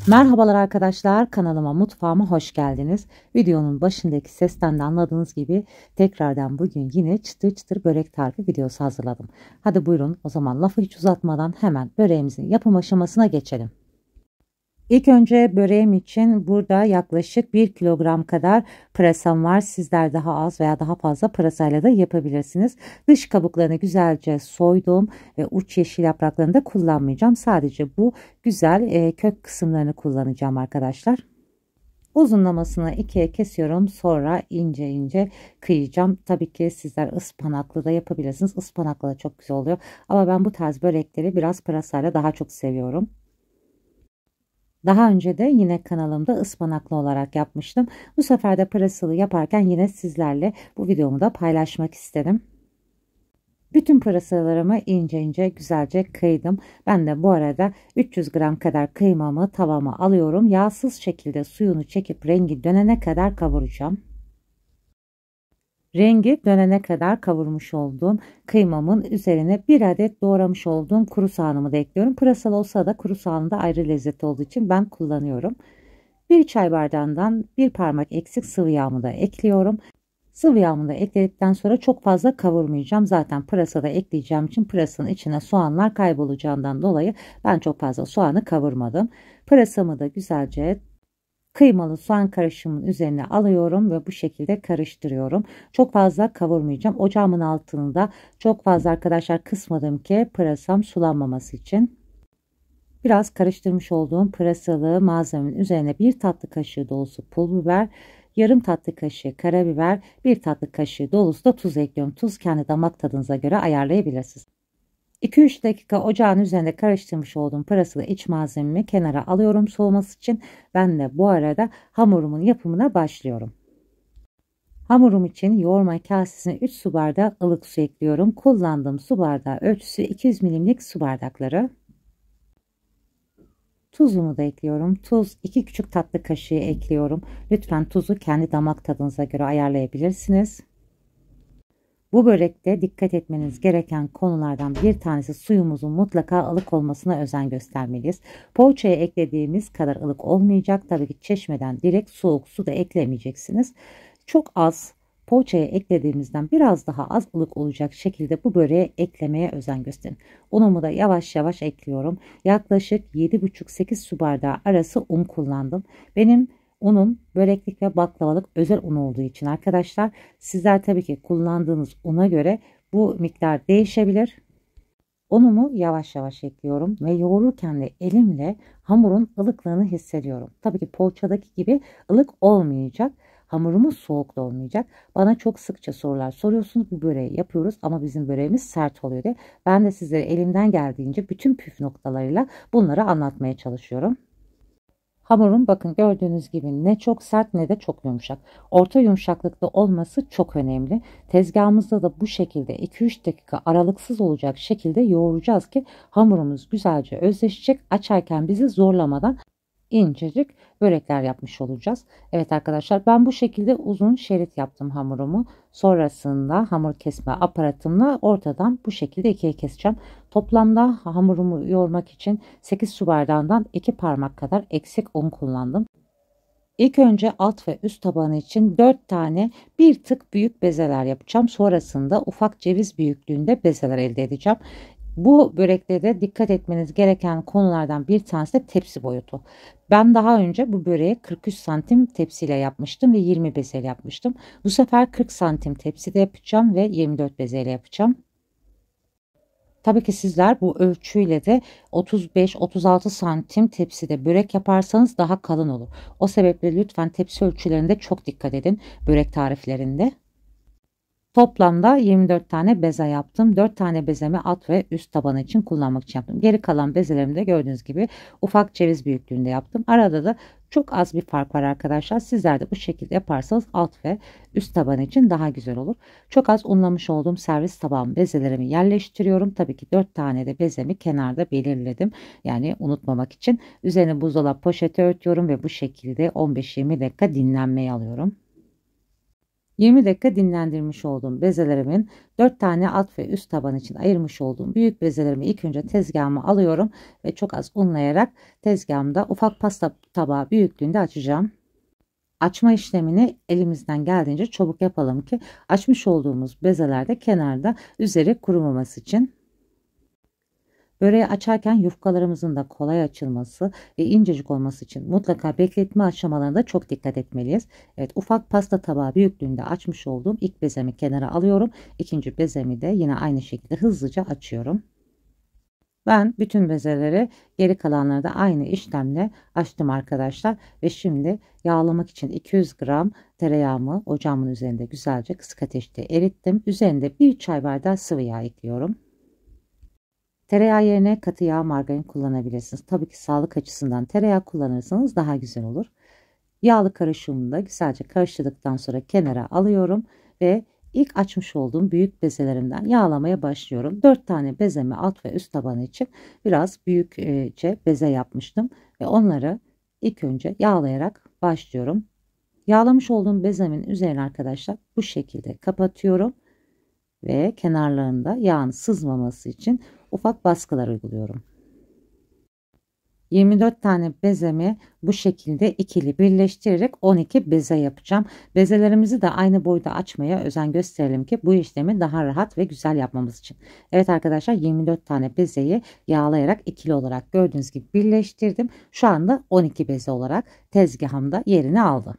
Merhabalar arkadaşlar, kanalıma, mutfağıma hoş geldiniz. Videonun başındaki sesten de anladığınız gibi tekrardan bugün yine çıtır çıtır börek tarifi videosu hazırladım. Hadi buyurun, o zaman lafı hiç uzatmadan hemen böreğimizin yapım aşamasına geçelim. İlk önce böreğim için burada yaklaşık 1 kilogram kadar pırasam var. Sizler daha az veya daha fazla pırasayla da yapabilirsiniz. Dış kabuklarını güzelce soydum ve uç yeşil yapraklarını da kullanmayacağım. Sadece bu güzel kök kısımlarını kullanacağım arkadaşlar. Uzunlamasını ikiye kesiyorum. Sonra ince ince kıyacağım. Tabii ki sizler ıspanaklı da yapabilirsiniz. Ispanaklı da çok güzel oluyor. Ama ben bu tarz börekleri biraz pırasayla daha çok seviyorum. Daha önce de yine kanalımda ıspanaklı olarak yapmıştım. Bu sefer de pırasalı yaparken yine sizlerle bu videomu da paylaşmak istedim. Bütün pırasalarımı ince ince güzelce kıydım. Ben de bu arada 300 gram kadar kıymamı tavama alıyorum. Yağsız şekilde suyunu çekip rengi dönene kadar kavuracağım. Rengi dönene kadar kavurmuş olduğum kıymamın üzerine bir adet doğramış olduğum kuru soğanımı da ekliyorum. Pırasalı olsa da kuru soğanı da ayrı lezzet olduğu için ben kullanıyorum. Bir çay bardağından bir parmak eksik sıvı yağımı da ekliyorum. Sıvı yağımı da ekledikten sonra çok fazla kavurmayacağım. Zaten pırasa da ekleyeceğim için pırasanın içine soğanlar kaybolacağından dolayı ben çok fazla soğanı kavurmadım. Pırasamı da güzelce kıymalı soğan karışımının üzerine alıyorum ve bu şekilde karıştırıyorum. Çok fazla kavurmayacağım. Ocağımın altını da çok fazla arkadaşlar kısmadım ki pırasam sulanmaması için. Biraz karıştırmış olduğum pırasalı malzemenin üzerine bir tatlı kaşığı dolusu pul biber, yarım tatlı kaşığı karabiber, bir tatlı kaşığı dolusu da tuz ekliyorum. Tuz kendi damak tadınıza göre ayarlayabilirsiniz. 2-3 dakika ocağın üzerinde karıştırmış olduğum pırasalı iç malzememi kenara alıyorum soğuması için. Ben de bu arada hamurumun yapımına başlıyorum. Hamurum için yoğurma kasesine 3 su bardağı ılık su ekliyorum. Kullandığım su bardağı ölçüsü 200 milimlik su bardakları. Tuzumu da ekliyorum. Tuz 2 küçük tatlı kaşığı ekliyorum. Lütfen tuzu kendi damak tadınıza göre ayarlayabilirsiniz. Bu börekte dikkat etmeniz gereken konulardan bir tanesi suyumuzun mutlaka ılık olmasına özen göstermeliyiz. Poğaçaya eklediğimiz kadar ılık olmayacak. Tabii ki çeşmeden direkt soğuk su da eklemeyeceksiniz. Çok az poğaçaya eklediğimizden biraz daha az ılık olacak şekilde bu böreğe eklemeye özen gösterin. Unumu da yavaş yavaş ekliyorum. Yaklaşık 7,5-8 su bardağı arası un kullandım. Benim unum böreklik ve baklavalık özel un olduğu için arkadaşlar sizler tabii ki kullandığınız una göre bu miktar değişebilir. Unumu yavaş yavaş ekliyorum ve yoğururken de elimle hamurun ılıklığını hissediyorum. Tabii ki poğaçadaki gibi ılık olmayacak. Hamurumuz soğuk da olmayacak. Bana çok sıkça sorular soruyorsunuz. Bu böreği yapıyoruz ama bizim böreğimiz sert oluyor diye. Ben de sizlere elimden geldiğince bütün püf noktalarıyla bunları anlatmaya çalışıyorum. Hamurum bakın gördüğünüz gibi ne çok sert ne de çok yumuşak. Orta yumuşaklıkta olması çok önemli. Tezgahımızda da bu şekilde 2-3 dakika aralıksız olacak şekilde yoğuracağız ki hamurumuz güzelce özleşecek. Açarken bizi zorlamadan incecik börekler yapmış olacağız. Evet arkadaşlar ben bu şekilde uzun şerit yaptım hamurumu. Sonrasında hamur kesme aparatımla ortadan bu şekilde ikiye keseceğim. Toplamda hamurumu yoğurmak için 8 su bardağından 2 parmak kadar eksik un kullandım. İlk önce alt ve üst tabanı için 4 tane bir tık büyük bezeler yapacağım. Sonrasında ufak ceviz büyüklüğünde bezeler elde edeceğim. Bu börekte de dikkat etmeniz gereken konulardan bir tanesi de tepsi boyutu. Ben daha önce bu böreği 43 santim tepsiyle yapmıştım ve 20 bezeyle yapmıştım. Bu sefer 40 santim tepside yapacağım ve 24 bezeyle yapacağım. Tabii ki sizler bu ölçüyle de 35-36 santim tepside börek yaparsanız daha kalın olur. O sebeple lütfen tepsi ölçülerinde çok dikkat edin börek tariflerinde. Toplamda 24 tane beze yaptım. 4 tane bezemi alt ve üst tabanı için kullanmak için yaptım. Geri kalan bezelerimi de gördüğünüz gibi ufak ceviz büyüklüğünde yaptım. Arada da çok az bir fark var arkadaşlar. Sizler de bu şekilde yaparsanız alt ve üst tabanı için daha güzel olur. Çok az unlamış olduğum servis tabağım bezelerimi yerleştiriyorum. Tabii ki 4 tane de bezemi kenarda belirledim. Yani unutmamak için. Üzerine buzdolabı poşeti örtüyorum ve bu şekilde 15-20 dakika dinlenmeye alıyorum. 20 dakika dinlendirmiş olduğum bezelerimin 4 tane alt ve üst taban için ayırmış olduğum büyük bezelerimi ilk önce tezgahıma alıyorum ve çok az unlayarak tezgahımda ufak pasta tabağı büyüklüğünde açacağım. Açma işlemini elimizden geldiğince çabuk yapalım ki açmış olduğumuz bezeler de kenarda üzeri kurumaması için. Böreği açarken yufkalarımızın da kolay açılması ve incecik olması için mutlaka bekletme aşamalarında çok dikkat etmeliyiz. Evet, ufak pasta tabağı büyüklüğünde açmış olduğum ilk bezemi kenara alıyorum. İkinci bezemi de yine aynı şekilde hızlıca açıyorum. Ben bütün bezeleri geri kalanları da aynı işlemle açtım arkadaşlar. Ve şimdi yağlamak için 200 gram tereyağımı ocağımın üzerinde güzelce kısık ateşte erittim. Üzerinde 1 çay bardağı sıvı yağ ekliyorum. Tereyağı yerine katı yağ, margarin kullanabilirsiniz. Tabii ki sağlık açısından tereyağı kullanırsanız daha güzel olur. Yağlı karışımını da güzelce karıştırdıktan sonra kenara alıyorum ve ilk açmış olduğum büyük bezelerimden yağlamaya başlıyorum. 4 tane bezemi alt ve üst tabanı için biraz büyükçe beze yapmıştım ve onları ilk önce yağlayarak başlıyorum. Yağlamış olduğum bezemin üzerine arkadaşlar bu şekilde kapatıyorum ve kenarlarında yağın sızmaması için ufak baskılar uyguluyorum. 24 tane bezemi bu şekilde ikili birleştirerek 12 beze yapacağım. Bezelerimizi de aynı boyda açmaya özen gösterelim ki bu işlemi daha rahat ve güzel yapmamız için. Evet arkadaşlar, 24 tane bezeyi yağlayarak ikili olarak gördüğünüz gibi birleştirdim. Şu anda 12 beze olarak tezgahımda yerini aldı.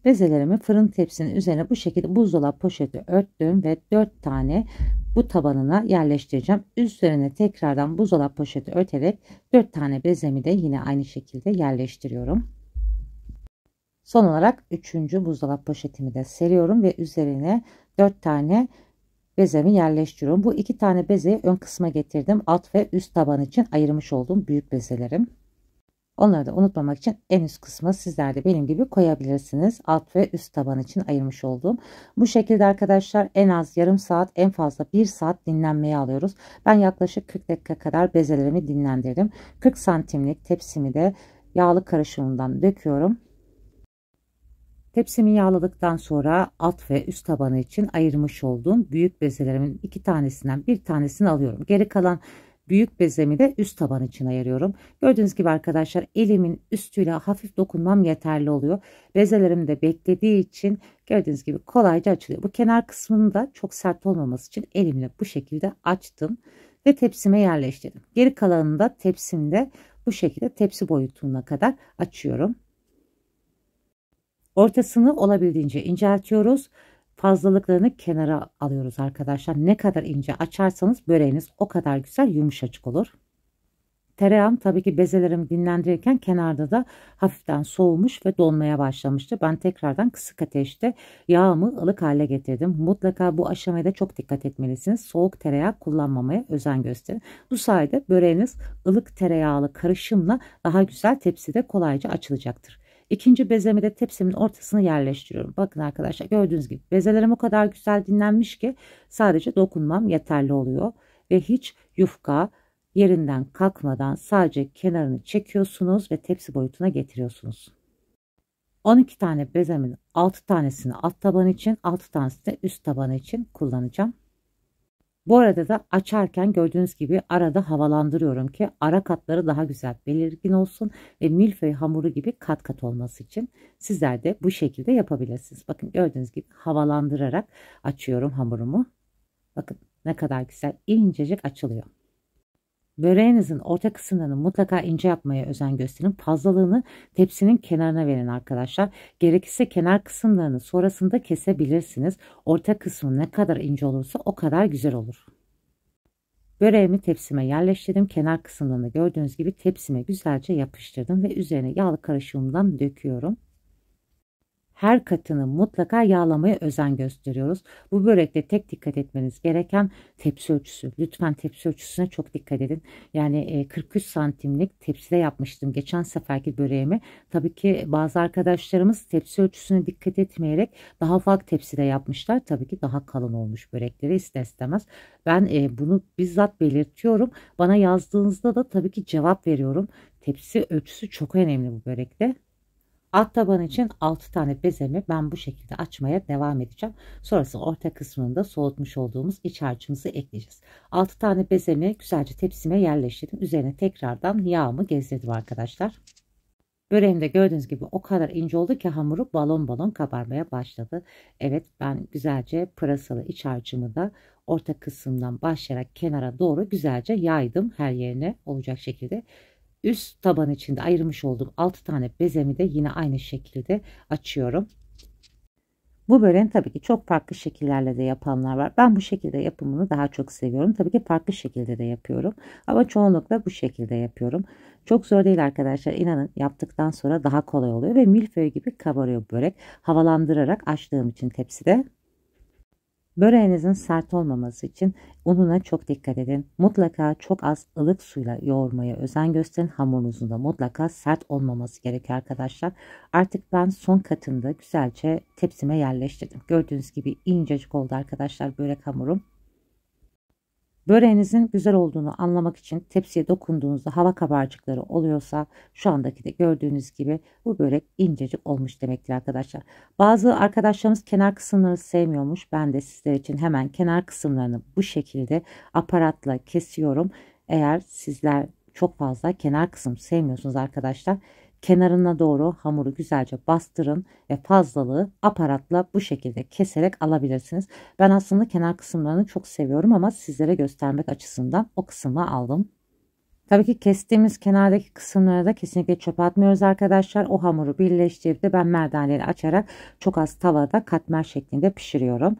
Bezelerimi fırın tepsinin üzerine bu şekilde buzdolabı poşeti örttüm ve 4 tane bu tabanına yerleştireceğim. Üzerine tekrardan buzdolabı poşeti örterek 4 tane bezemi de yine aynı şekilde yerleştiriyorum. Son olarak 3. buzdolabı poşetimi de seriyorum ve üzerine 4 tane bezemi yerleştiriyorum. Bu 2 tane bezeyi ön kısma getirdim. Alt ve üst taban için ayırmış olduğum büyük bezelerim. Onları da unutmamak için en üst kısma sizler de benim gibi koyabilirsiniz. Alt ve üst taban için ayırmış olduğum. Bu şekilde arkadaşlar en az yarım saat, en fazla 1 saat dinlenmeye alıyoruz. Ben yaklaşık 40 dakika kadar bezelerimi dinlendirdim. 40 santimlik tepsimi de yağlı karışımından döküyorum. Tepsimi yağladıktan sonra alt ve üst tabanı için ayırmış olduğum büyük bezelerimin 2 tanesinden bir tanesini alıyorum. Geri kalan büyük bezemi de üst taban için ayırıyorum. Gördüğünüz gibi arkadaşlar elimin üstüyle hafif dokunmam yeterli oluyor. Bezelerim de beklediği için gördüğünüz gibi kolayca açılıyor. Bu kenar kısmını da çok sert olmaması için elimle bu şekilde açtım ve tepsime yerleştirdim. Geri kalanını da tepsimde bu şekilde tepsi boyutuna kadar açıyorum. Ortasını olabildiğince inceltiyoruz. Fazlalıklarını kenara alıyoruz arkadaşlar. Ne kadar ince açarsanız böreğiniz o kadar güzel yumuşacık olur. Tereyağım tabii ki bezelerimi dinlendirirken kenarda da hafiften soğumuş ve donmaya başlamıştı. Ben tekrardan kısık ateşte yağımı ılık hale getirdim. Mutlaka bu aşamaya da çok dikkat etmelisiniz. Soğuk tereyağı kullanmamaya özen gösterin. Bu sayede böreğiniz ılık tereyağlı karışımla daha güzel tepside kolayca açılacaktır. İkinci bezemi de tepsimin ortasına yerleştiriyorum. Bakın arkadaşlar, gördüğünüz gibi bezelerim o kadar güzel dinlenmiş ki sadece dokunmam yeterli oluyor. Ve hiç yufka yerinden kalkmadan sadece kenarını çekiyorsunuz ve tepsi boyutuna getiriyorsunuz. 12 tane bezemin 6 tanesini alt taban için, 6 tanesini de üst taban için kullanacağım. Bu arada da açarken gördüğünüz gibi arada havalandırıyorum ki ara katları daha güzel belirgin olsun ve milföy hamuru gibi kat kat olması için sizler de bu şekilde yapabilirsiniz. Bakın gördüğünüz gibi havalandırarak açıyorum hamurumu. Bakın ne kadar güzel incecik açılıyor. Böreğinizin orta kısımlarını mutlaka ince yapmaya özen gösterin. Fazlalığını tepsinin kenarına verin arkadaşlar. Gerekirse kenar kısımlarını sonrasında kesebilirsiniz. Orta kısmı ne kadar ince olursa o kadar güzel olur. Böreğimi tepsime yerleştirdim. Kenar kısımlarını gördüğünüz gibi tepsime güzelce yapıştırdım ve üzerine yağlı karışımından döküyorum. Her katını mutlaka yağlamaya özen gösteriyoruz. Bu börekte tek dikkat etmeniz gereken tepsi ölçüsü. Lütfen tepsi ölçüsüne çok dikkat edin. Yani 43 santimlik tepside yapmıştım geçen seferki böreğimi. Tabii ki bazı arkadaşlarımız tepsi ölçüsüne dikkat etmeyerek daha ufak tepside yapmışlar. Tabii ki daha kalın olmuş börekleri ister istemez. Ben bunu bizzat belirtiyorum. Bana yazdığınızda da tabii ki cevap veriyorum. Tepsi ölçüsü çok önemli bu börekte. Alt taban için 6 tane bezemi ben bu şekilde açmaya devam edeceğim. Sonrasında orta kısmında soğutmuş olduğumuz iç harcımızı ekleyeceğiz. 6 tane bezemi güzelce tepsime yerleştirdim. Üzerine tekrardan yağımı gezdirdim arkadaşlar. Böreğim de gördüğünüz gibi o kadar ince oldu ki hamuru balon balon kabarmaya başladı. Evet, ben güzelce pırasalı iç harcımı da orta kısımdan başlayarak kenara doğru güzelce yaydım, her yerine olacak şekilde. Üst taban içinde ayırmış olduğum 6 tane bezemi de yine aynı şekilde açıyorum. Bu böreğin tabii ki çok farklı şekillerle de yapanlar var. Ben bu şekilde yapımını daha çok seviyorum. Tabii ki farklı şekilde de yapıyorum. Ama çoğunlukla bu şekilde yapıyorum. Çok zor değil arkadaşlar. İnanın, yaptıktan sonra daha kolay oluyor ve milföy gibi kabarıyor börek. Havalandırarak açtığım için tepside. Böreğinizin sert olmaması için ununa çok dikkat edin. Mutlaka çok az ılık suyla yoğurmaya özen gösterin. Hamurunuzun da mutlaka sert olmaması gerekiyor arkadaşlar. Artık ben son katında güzelce tepsime yerleştirdim. Gördüğünüz gibi incecik oldu arkadaşlar börek hamurum. Böreğinizin güzel olduğunu anlamak için tepsiye dokunduğunuzda hava kabarcıkları oluyorsa, şu andaki de gördüğünüz gibi bu börek incecik olmuş demektir arkadaşlar. Bazı arkadaşlarımız kenar kısımları sevmiyormuş. Ben de sizler için hemen kenar kısımlarını bu şekilde aparatla kesiyorum. Eğer sizler çok fazla kenar kısım sevmiyorsunuz arkadaşlar, kenarına doğru hamuru güzelce bastırın ve fazlalığı aparatla bu şekilde keserek alabilirsiniz. Ben aslında kenar kısımlarını çok seviyorum ama sizlere göstermek açısından o kısmı aldım. Tabii ki kestiğimiz kenardaki kısımları da kesinlikle çöpe atmıyoruz arkadaşlar. O hamuru birleştirip de ben merdaneleri açarak çok az tavada katmer şeklinde pişiriyorum.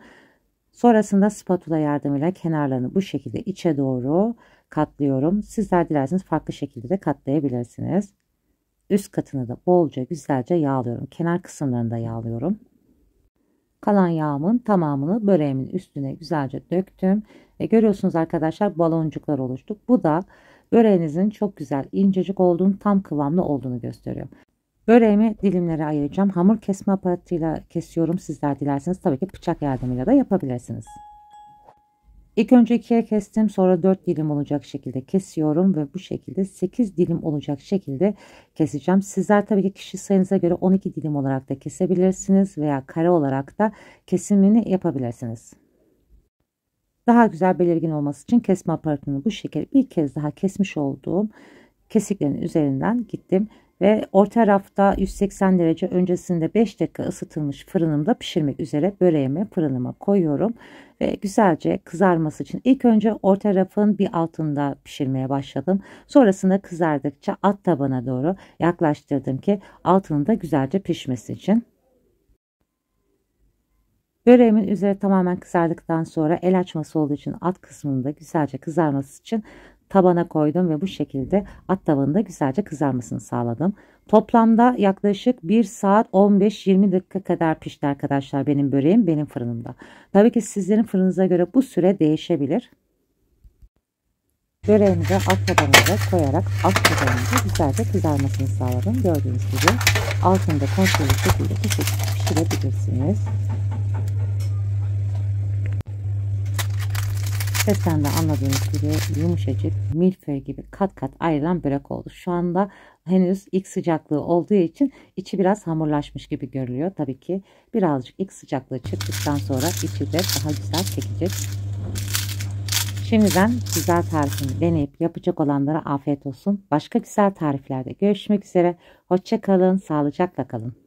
Sonrasında spatula yardımıyla kenarlarını bu şekilde içe doğru katlıyorum. Sizler dilerseniz farklı şekilde de katlayabilirsiniz. Üst katını da bolca güzelce yağlıyorum. Kenar kısımlarını da yağlıyorum. Kalan yağımın tamamını böreğimin üstüne güzelce döktüm. Ve görüyorsunuz arkadaşlar, baloncuklar oluştu. Bu da böreğinizin çok güzel incecik olduğunu, tam kıvamlı olduğunu gösteriyor. Böreğimi dilimlere ayıracağım. Hamur kesme aparatıyla kesiyorum. Sizler dilerseniz tabii ki bıçak yardımıyla da yapabilirsiniz. İlk önce 2'ye kestim, sonra 4 dilim olacak şekilde kesiyorum ve bu şekilde 8 dilim olacak şekilde keseceğim. Sizler tabii ki kişi sayınıza göre 12 dilim olarak da kesebilirsiniz veya kare olarak da kesimini yapabilirsiniz. Daha güzel belirgin olması için kesme aparatını bu şekilde bir kez daha kesmiş olduğum kesiklerin üzerinden gittim. Ve orta rafta 180 derece öncesinde 5 dakika ısıtılmış fırınımda pişirmek üzere böreğimi fırınıma koyuyorum. Ve güzelce kızarması için ilk önce orta rafın bir altında pişirmeye başladım. Sonrasında kızardıkça alt tabana doğru yaklaştırdım ki altının da güzelce pişmesi için. Böreğimin üzeri tamamen kızardıktan sonra el açması olduğu için alt kısmında güzelce kızarması için tabana koydum ve bu şekilde alt tabanında güzelce kızarmasını sağladım. Toplamda yaklaşık 1 saat 15-20 dakika kadar pişti arkadaşlar benim böreğim, benim fırınımda. Tabii ki sizlerin fırınıza göre bu süre değişebilir. Böreğimi de alt tabanına koyarak alt tabanında güzelce kızarmasını sağladım. Gördüğünüz gibi altında kontrollü şekilde pişirebilirsiniz. Sesten de anladığınız gibi yumuşacık milföy gibi kat kat ayrılan börek oldu. Şu anda henüz ilk sıcaklığı olduğu için içi biraz hamurlaşmış gibi görülüyor. Tabii ki birazcık ilk sıcaklığı çıktıktan sonra içi de daha güzel çekecek. Şimdiden güzel tarifimi deneyip yapacak olanlara afiyet olsun. Başka güzel tariflerde görüşmek üzere. Hoşça kalın, sağlıcakla kalın.